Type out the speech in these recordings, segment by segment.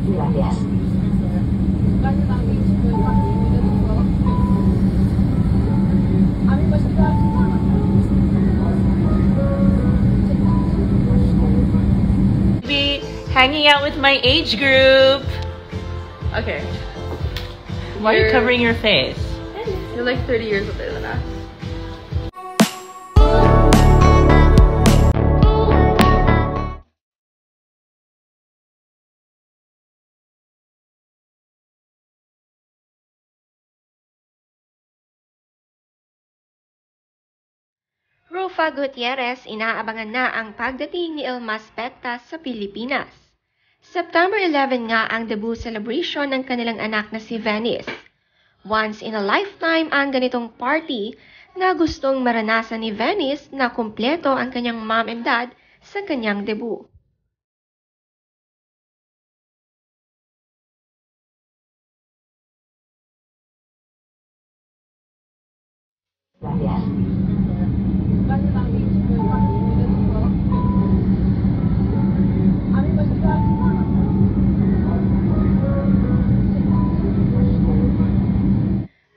Gracias. Be hanging out with my age group. Okay. Why are you covering your face? You're like 30 years older than us. Rufa Gutierrez, inaabangan na ang pagdating ni Elmas Pectas sa Pilipinas. September 11 nga ang debut celebration ng kanilang anak na si Venice. Once in a lifetime ang ganitong party na gustong maranasan ni Venice na kumpleto ang kanyang mom and dad sa kanyang debut. Gracias.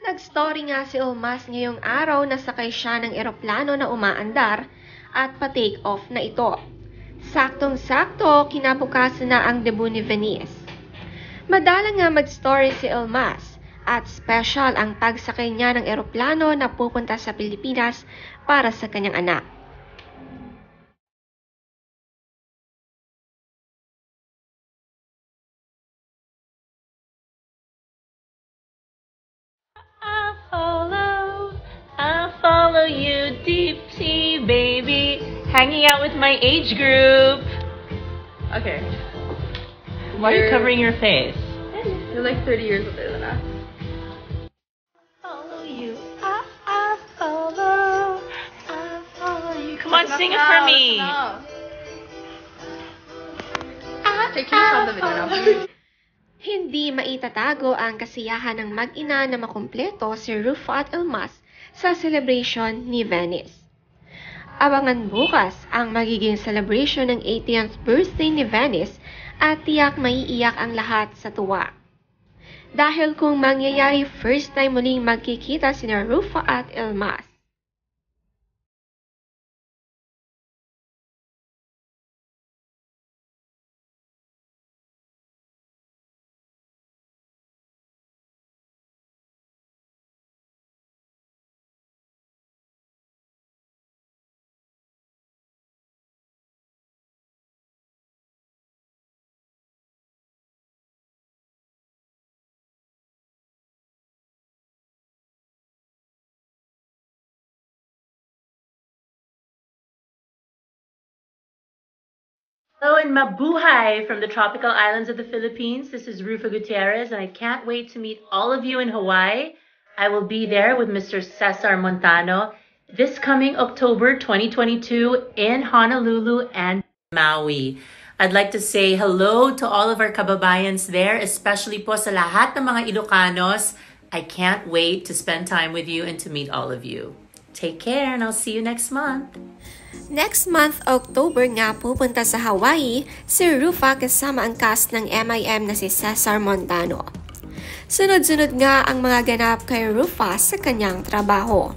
Nag-story nga si Elmas ngayong araw na sakay siya ng eroplano na umaandar at pa-take off na ito. Saktong-sakto, kinabukasan na ang debut ni Venice. Madalang nga mag-story si Elmas at special ang pagsakay niya ng eroplano na pupunta sa Pilipinas para sa kanyang anak. I'll follow you deep sea, baby. Hanging out with my age group. Okay. Why are you covering your face? You're like 30 years older than us. Follow you. I follow you. Come on, sing it for me. Take yourself the video now. Hindi maitatago ang kasiyahan ng mag-ina na makumpleto si Rufa at Elmas sa celebration ni Venice. Abangan bukas ang magiging celebration ng 80th birthday ni Venice at tiyak maiiyak ang lahat sa tuwa. Dahil kung mangyayari first time muling magkikita sina Rufa at Elmas. Hello and mabuhay from the tropical islands of the Philippines. This is Rufa Gutierrez, and I can't wait to meet all of you in Hawaii. I will be there with Mr. Cesar Montano this coming October 2022 in Honolulu and Maui. I'd like to say hello to all of our kababayans there, especially po sa lahat ng mga Ilocanos. I can't wait to spend time with you and to meet all of you. Take care, and I'll see you next month. Next month, October nga pupunta sa Hawaii si Rufa kasama ang cast ng MIM na si Cesar Montano. Sunod-sunod nga ang mga ganap kay Rufa sa kanyang trabaho.